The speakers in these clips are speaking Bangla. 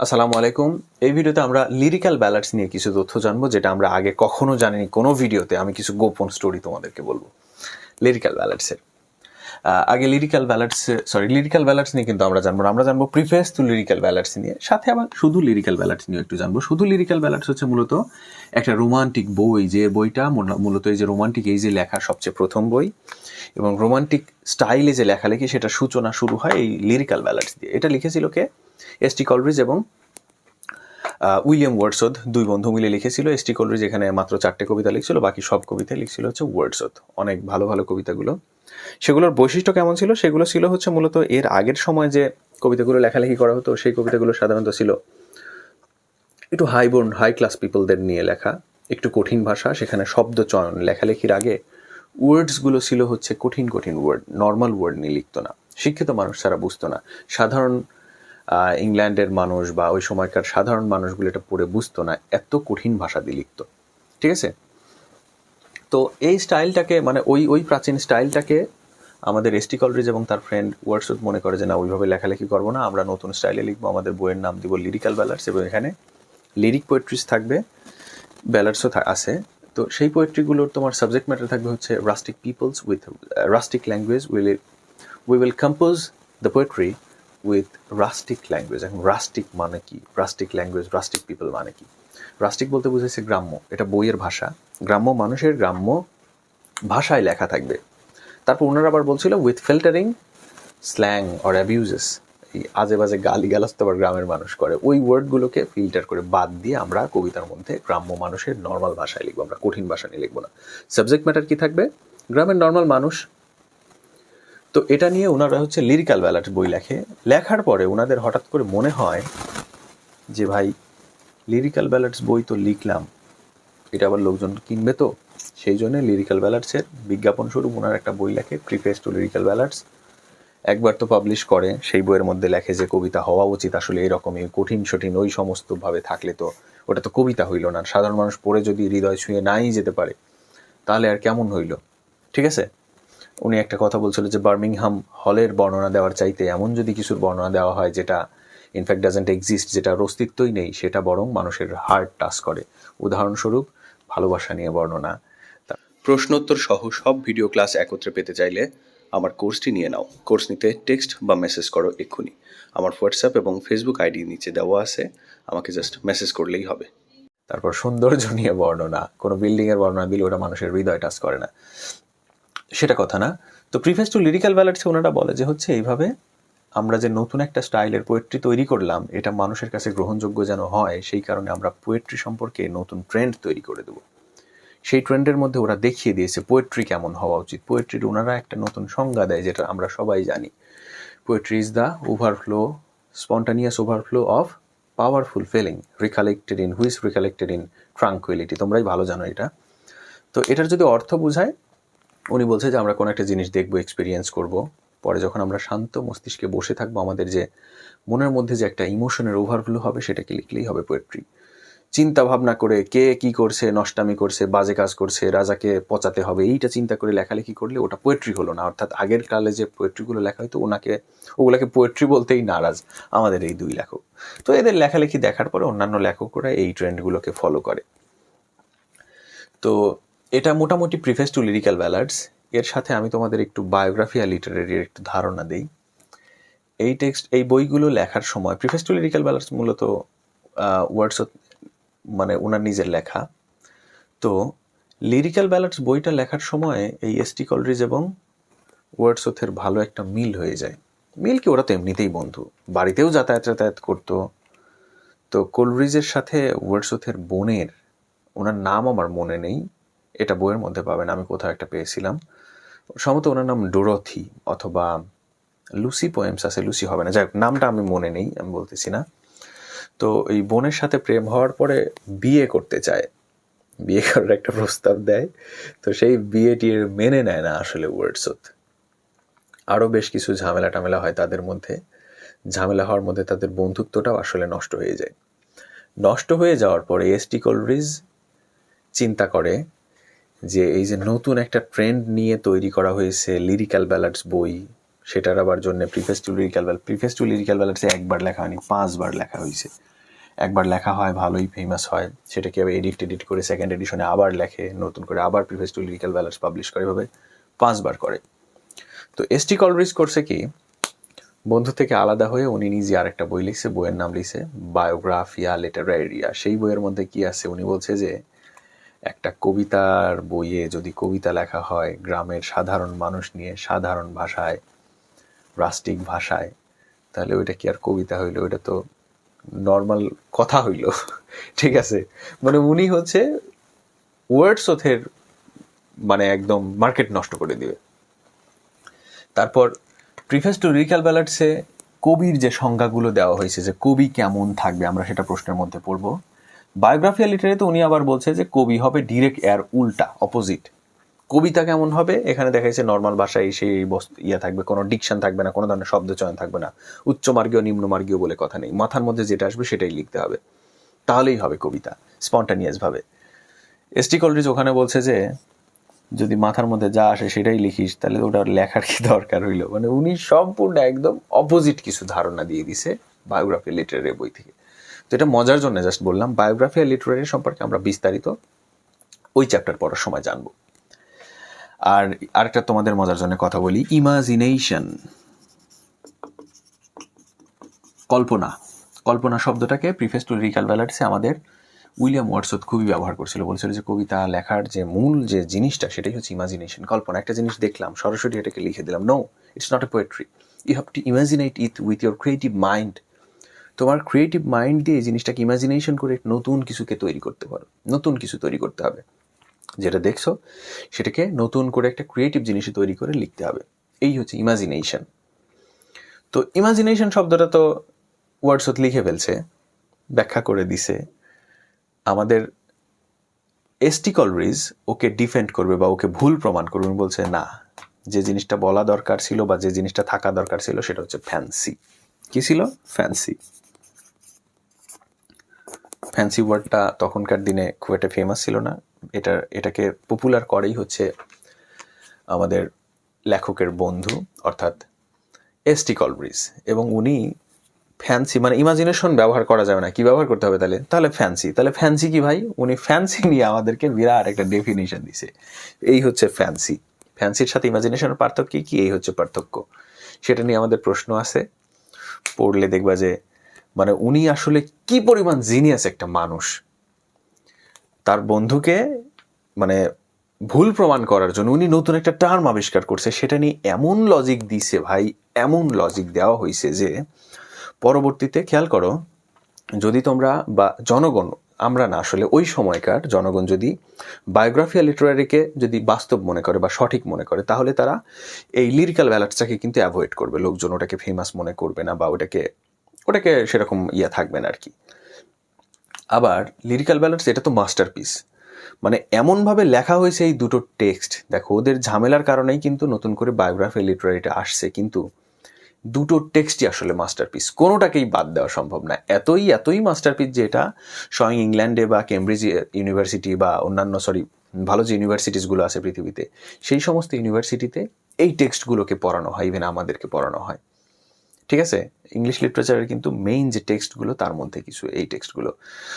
আসসালামু আলাইকুম। এই ভিডিওতে আমরা লিরিক্যাল ব্যালাডস নিয়ে কিছু তথ্য জানবো, যেটা আমরা আগে কখনো জানিনি। কোনো ভিডিওতে আমি কিছু গোপন স্টোরি তোমাদেরকে বলবো লিরিক্যাল ব্যালাডসের। আগে লিরিক্যাল ব্যালাডস নিয়ে কিন্তু আমরা জানবো প্রিফেস টু লিরিক্যাল ব্যালাডস নিয়ে, সাথে আবার শুধু লিরিক্যাল ব্যালাডস নিয়ে একটু জানবো। শুধু লিরিক্যাল ব্যালাডস হচ্ছে মূলত একটা রোমান্টিক বই, যে বইটা মূলত এই যে রোমান্টিক এই যে লেখা সবচেয়ে প্রথম বই, এবং রোমান্টিক স্টাইলে যে লেখালেখি সেটা সূচনা শুরু হয় এই লিরিক্যাল ব্যালাডস দিয়ে। এটা লিখেছিল কে? এস.টি. কলরিজ এবং উইলিয়াম ওয়ার্ডসওয়ার্থ, দুই বন্ধু মিলে লিখেছিল। এস.টি. কলরিজ এখানে মাত্র 4টে কবিতা লিখছিল, বাকি সব কবিতা লিখছিল হচ্ছে ওয়ার্ডসওয়ার্থ। অনেক ভালো ভালো কবিতাগুলো। সেগুলোর বৈশিষ্ট্য কেমন ছিল? সেগুলো ছিল হচ্ছে মূলত এর আগের সময় যে কবিতাগুলো লেখালেখি করা হতো, সেই কবিতাগুলো সাধারণত ছিল একটু হাই ক্লাস পিপলদের নিয়ে লেখা, একটু কঠিন ভাষা, সেখানে শব্দ চয়ন লেখালেখির আগে ওয়ার্ডসগুলো ছিল হচ্ছে কঠিন ওয়ার্ড, নর্মাল ওয়ার্ড নিয়ে লিখতো না। শিক্ষিত মানুষ ছাড়া বুঝতো না। সাধারণ ইংল্যান্ডের মানুষ বা ওই সময়কার সাধারণ মানুষগুলো এটা পড়ে বুঝতো না, এত কঠিন ভাষা দিয়ে লিখতো। ঠিক আছে? তো এই স্টাইলটাকে, মানে ওই প্রাচীন স্টাইলটাকে আমাদের এস.টি. কলরিজ এবং তার ফ্রেন্ড ওয়ার্ডসওয়ার্থ মনে করে যে না, ওইভাবে লেখালেখি করবো না, আমরা নতুন স্টাইলে লিখবো, আমাদের বইয়ের নাম দিব লিরিক্যাল ব্যালাডস, এবং এখানে লিরিক পোয়েট্রিজ থাকবে, ব্যালাডসও আছে। তো সেই পোয়েট্রিগুলোর তোমার সাবজেক্ট ম্যাটার থাকবে হচ্ছে rustic peoples with rustic language. We will compose the poetry with rustic language. এখন রাস্টিক মানে কি? রাস্টিক ল্যাঙ্গুয়েজ, রাস্টিক পিপল মানে কি? রাস্টিক বলতে বুঝেছে গ্রাম্য, এটা বইয়ের ভাষা। গ্রাম্য মানুষের গ্রাম্য ভাষায় লেখা থাকবে। তারপর ওনারা আবার বলছিল with filtering slang or abuses, এই আজে বাজে গালিগালাজ তো আবার গ্রামের মানুষ করে, ওই ওয়ার্ডগুলোকে ফিল্টার করে বাদ দিয়ে আমরা কবিতার মধ্যে গ্রাম্য মানুষের নর্মাল ভাষায় লিখবো, আমরা কঠিন ভাষা নিয়ে লিখবো না। সাবজেক্ট ম্যাটার কি থাকবে? গ্রামের নর্মাল মানুষ। তো এটা নিয়ে ওনারা হচ্ছে লিরিক্যাল ব্যালাডস বই লেখার পরে ওনাদের হঠাৎ করে মনে হয় যে ভাই, লিরিক্যাল ব্যালাডস বই তো লিখলাম, এটা আবার লোকজন কিনবে তো। সেই জন্য লিরিক্যাল ব্যালাডসের বিজ্ঞাপন স্বরূপ ওনার একটা বই লেখে, প্রিফেস টু লিরিক্যাল ব্যালাডস। একবার তো পাবলিশ করে, সেই বইয়ের মধ্যে লেখে যে কবিতা হওয়া উচিত আসলে এরকমই কঠিন সঠিন ওই সমস্তভাবে থাকলে তো ওটা তো কবিতা হইল না। সাধারণ মানুষ পড়ে যদি হৃদয় ছুঁয়ে নাই যেতে পারে, তাহলে আর কেমন হইল? ঠিক আছে? উনি একটা কথা বলছিল যে বার্মিংহাম হলের বর্ণনা দেওয়ার চাইতে এমন যদি কিছুর বর্ণনা দেওয়া হয় যেটা ইনফ্যাক্ট ডাজেন্ট এক্সিস্ট, যেটার অস্তিত্বই নেই, সেটা বরং মানুষের হার্ট টাচ করে। উদাহরণস্বরূপ ভালোবাসা নিয়ে বর্ণনা। প্রশ্নোত্তর সহ সব ভিডিও ক্লাস একত্রে পেতে চাইলে আমার কোর্সটি নিয়ে নাও। কোর্স নিতে টেক্সট বা মেসেজ করো এক্ষুনি। আমার হোয়াটসঅ্যাপ এবং ফেসবুক আইডি নিচে দেওয়া আছে, আমাকে জাস্ট মেসেজ করলেই হবে। তারপর সৌন্দর্য নিয়ে বর্ণনা, কোনো বিল্ডিংয়ের বর্ণনা দিলে ওটা মানুষের হৃদয় টাচ করে না, সেটা কথা না। তো প্রিফেস টু লিরিক্যাল ব্যালাডসে ওনারা বলে যে হচ্ছে এইভাবে আমরা যে নতুন একটা স্টাইলের পোয়েট্রি তৈরি করলাম, এটা মানুষের কাছে গ্রহণযোগ্য যেন হয়, সেই কারণে আমরা পোয়েট্রি সম্পর্কে নতুন ট্রেন্ড তৈরি করে দেবো। সেই ট্রেন্ডের মধ্যে ওরা দেখিয়ে দিয়েছে পোয়েট্রি কেমন হওয়া উচিত। পোয়েট্রির ওনারা একটা নতুন সংজ্ঞা দেয়, যেটা আমরা সবাই জানি। Poetry is the spontaneous overflow of powerful feeling recollected in tranquillity. তোমরাই ভালো জানো এটা। তো এটার যদি অর্থ বোঝায়, উনি বলছে যে আমরা কোনো একটা জিনিস দেখবো, এক্সপিরিয়েন্স করব, পরে যখন আমরা শান্ত মস্তিষ্কে বসে থাকবো, আমাদের যে মনের মধ্যে যে একটা ইমোশনের ওভারফ্লো হবে, সেটাকে লিখলেই হবে পোয়েট্রি। চিন্তা ভাবনা করে কে কি করছে, নষ্টামি করছে, বাজে কাজ করছে, রাজাকে পচাতে হবে, এইটা চিন্তা করে লেখালেখি করলে ওটা পোয়েট্রি হলো না। অর্থাৎ আগের কালে যে পোয়েট্রিগুলো লেখা হয়তো ওগুলাকে পোয়েট্রি বলতেই নারাজ আমাদের এই দুই লেখক। তো এদের লেখালেখি দেখার পরে অন্যান্য লেখকরা এই ট্রেন্ডগুলোকে ফলো করে। তো এটা মোটামুটি প্রিফেস টু লিরিক্যাল ব্যালাডস। এর সাথে আমি তোমাদের একটু বায়োগ্রাফি আর লিটারেরির একটু ধারণা দিই। এই বইগুলো লেখার সময় প্রিফেস টু লিরিক্যাল ব্যালাডস মূলত ওয়ার্ডসওয়ার্থ, মানে ওনার নিজের লেখা। তো লিরিক্যাল ব্যালাডস বইটা লেখার সময় এই এস.টি. কলরিজ এবং ওয়ার্ডসওয়ার্থের ভালো একটা মিল হয়ে যায়। মিল কি, ওরা তো এমনিতেই বন্ধু, বাড়িতেও যাতায়াত করতো। তো কলরিজের সাথে ওয়ার্ডসওয়ার্থের বোনের, ওনার নাম আমার মনে নেই, এটা বইয়ের মধ্যে পাবেন, আমি কোথাও একটা পেয়েছিলাম, সম্ভবত ওনার নাম ডোরথি অথবা লুসি পোয়েমস আছে, লুসি হবে না, যাই হোক, নামটা আমি মনে নেই, আমি বলতেছি না। তো এই বোনের সাথে প্রেম হওয়ার পরে বিয়ে করতে চায়, বিয়ে করার একটা প্রস্তাব দেয়। তো সেই বিয়েটির মেনে নেয় না আসলে ওয়ার্ডসওয়ার্থ। আরও বেশ কিছু ঝামেলা হয় তাদের মধ্যে। ঝামেলা হওয়ার মধ্যে তাদের বন্ধুত্বটাও আসলে নষ্ট হয়ে যায়। নষ্ট হয়ে যাওয়ার পরে এস.টি. কলরিজ চিন্তা করে যে এই যে নতুন একটা ট্রেন্ড নিয়ে তৈরি করা হয়েছে লিরিক্যাল ব্যালাডস বই, সেটার আবার জন্য প্রিফেস টু লিরিক্যাল ব্যালাডসে একবার লেখা হয়নি, 5 বার লেখা হয়েছে। একবার লেখা হয়, ভালোই ফেমাস হয়, সেটাকে আবার এডিট করে সেকেন্ড এডিশনে আবার লেখে, নতুন করে আবার preface to lyrical ballads publish করে, এভাবে 5 বার করে। তো এস.টি. কলরিজ করছে কি, বন্ধু থেকে আলাদা হয়ে উনি নিজে আরেকটা বই লিখছে, বইয়ের নাম লিখছে বায়োগ্রাফিয়া লিটারেরিয়া। সেই বইয়ের মধ্যে কি আছে, উনি বলছে যে একটা কবিতার বইয়ে যদি কবিতা লেখা হয় গ্রামের সাধারণ মানুষ নিয়ে, সাধারণ ভাষায়, রাস্টিক ভাষায়, তাহলে ওইটা কি আর কবিতা হইল? ওইটা তো নর্মাল কথা হইল। ঠিক আছে, মানে উনি হচ্ছে ওয়ার্ডসওয়ার্থের মানে একদম মার্কেট নষ্ট করে দিবে। তারপর প্রিফেস টু লিরিক্যাল ব্যালাডসে কবির যে সংজ্ঞাগুলো দেওয়া হয়েছে, যে কবি কেমন থাকবে, আমরা সেটা প্রশ্নের মধ্যে পড়ব। বায়োগ্রাফিয়া লিটারেতে উনি আবার বলছে যে কবি হবে ডিরেক্ট এর উল্টা, অপোজিট। কবিতা কেমন হবে, এখানে দেখা যাচ্ছে নর্মাল ভাষায় সেই থাকবে, কোনো ডিকশন থাকবে না, কোনো ধরনের শব্দ চয়ন থাকবে না, উচ্চমার্গীয় নিম্নমার্গীয় বলে কথা নেই, মাথার মধ্যে যেটা আসবে সেটাই লিখতে হবে, তাহলেই হবে কবিতা, স্পন্টানিয়াস ভাবে। এস.টি. কলরিজ ওখানে বলছে যে যদি মাথার মধ্যে যা আসে সেটাই লিখিস, তাহলে ওটা লেখার কি দরকার হইলো? মানে উনি সম্পূর্ণ একদম অপোজিট কিছু ধারণা দিয়ে দিছে বায়োগ্রাফি লিটারেরি বই থেকে। তো এটা মজার জন্য জাস্ট বললাম, বায়োগ্রাফি আর লিটারেরি সম্পর্কে আমরা বিস্তারিত ওই চ্যাপ্টার পড়ার সময় জানবো। আর আরেকটা তোমাদের মজার জন্য কথা বলি, ইমাজিনেশন, কল্পনা। কল্পনা শব্দটাকে প্রিফেস টু লিরিক্যাল ব্যালাডসে আমাদের উইলিয়াম ওয়ার্ডসওয়ার্থ খুবই ব্যবহার করছিল। বলছিল যে কবিতা লেখার যে মূল যে জিনিসটা সেটাই হচ্ছে ইমাজিনেশন, কল্পনা। একটা জিনিস দেখলাম, সরাসরি এটাকে লিখে দিলাম, no, it's not a poetry, you have to imaginate it with your creative mind. তোমার ক্রিয়েটিভ মাইন্ড দিয়ে এই জিনিসটাকে ইমাজিনেশন করে নতুন কিছুকে তৈরি করতে পারো, নতুন কিছু তৈরি করতে হবে। যেটা দেখছো সেটাকে নতুন করে একটা ক্রিয়েটিভ জিনিসে তৈরি করে লিখতে হবে, এই হচ্ছে ইমাজিনেশন। তো ইমাজিনেশন শব্দটা তো ওয়ার্ডসওয়ার্থ লিখে ফেলছে, ব্যাখ্যা করে দিছে। আমাদের এস.টি. কলরিজ ওকে ডিফেন্ড করবে বা ওকে ভুল প্রমাণ করবে, বলছে না, যে জিনিসটা বলা দরকার ছিল বা যে জিনিসটা থাকা দরকার ছিল সেটা হচ্ছে ফ্যান্সি। কি ছিল? ফ্যান্সি। ফ্যান্সি ওয়ার্ডটা তখনকার দিনে খুব একটা ফেমাস ছিল না, এটাকে পপুলার করেই হচ্ছে আমাদের লেখকের বন্ধু অর্থাৎ এস.টি. কলরিজ। এবং উনি ফ্যান্সি মানে ইমাজিনেশন ব্যবহার করা যাবে না, কি ব্যবহার করতে হবে তাহলে ফ্যান্সি। তাহলে ফ্যান্সি কি ভাই? উনি ফ্যান্সি নিয়ে আমাদেরকে বিরাট একটা ডেফিনিশন দিছে, এই হচ্ছে ফ্যান্সি। ফ্যান্সির সাথে ইমাজিনেশনের পার্থক্য কি? এই হচ্ছে পার্থক্য। সেটা নিয়ে আমাদের প্রশ্ন আছে, পড়লে দেখবা যে মানে উনি আসলে কি পরিমাণ জিনিয়াস একটা মানুষ। তার বন্ধুকে মানে ভুল প্রমাণ করার জন্য উনি নতুন একটা টার্ম আবিষ্কার করছে, সেটা নিয়ে এমন লজিক দিছে ভাই, এমন লজিক দেওয়া হয়েছে যে পরবর্তীতে খেয়াল করো, যদি তোমরা বা জনগণ, আমরা না আসলে ওই সময়কার জনগণ যদি বায়োগ্রাফি আর লিটারারিকে যদি বাস্তব মনে করে বা সঠিক মনে করে, তাহলে তারা এই লিরিক্যাল ব্যালাডসটাকে কিন্তু অ্যাভয়েড করবে। লোকজন ওটাকে ফেমাস মনে করবে না বা ওটাকে সেরকম থাকবে না আর কি। আবার লিরিক্যাল ব্যালাডস এটা তো মাস্টারপিস, মানে এমনভাবে লেখা হয়েছে এই দুটো টেক্সট। দেখো ওদের ঝামেলার কারণেই কিন্তু নতুন করে বায়োগ্রাফি লিটারারিটা আসছে, কিন্তু দুটো টেক্সটই আসলে মাস্টারপিস, কোনোটাকেই বাদ দেওয়া সম্ভব না। এতই মাস্টারপিস যে এটা স্বয়ং ইংল্যান্ডে বা কেমব্রিজ ইউনিভার্সিটি বা অন্যান্য ভালো যে ইউনিভার্সিটিসগুলো আছে পৃথিবীতে, সেই সমস্ত ইউনিভার্সিটিতে এই টেক্সটগুলোকে পড়ানো হয়, ইভেন আমাদেরকে পড়ানো হয়। ঠিক আছে, ইংলিশ লিটারেচারের কিন্তু মেইন যে টেক্সটগুলো তার মধ্যে কিছু এই টেক্সটগুলো।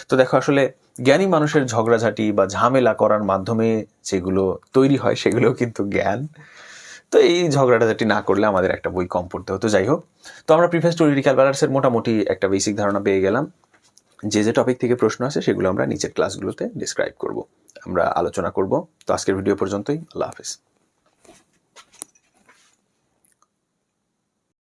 তো দেখো আসলে জ্ঞানী মানুষের ঝগড়াঝাটি বা ঝামেলা করার মাধ্যমে যেগুলো তৈরি হয় সেগুলোও কিন্তু জ্ঞান। তো এই ঝগড়াঝাটি না করলে আমাদের একটা বই কম পড়তে হতো। যাই হোক, তো আমরা প্রিফেস টু লিরিক্যাল ব্যালাডসের মোটামুটি একটা বেসিক ধারণা পেয়ে গেলাম। যে টপিক থেকে প্রশ্ন আছে সেগুলো আমরা নিচের ক্লাসগুলোতে ডিসক্রাইব করব, আমরা আলোচনা করব। তো আজকের ভিডিও পর্যন্তই, আল্লাহ হাফেজ।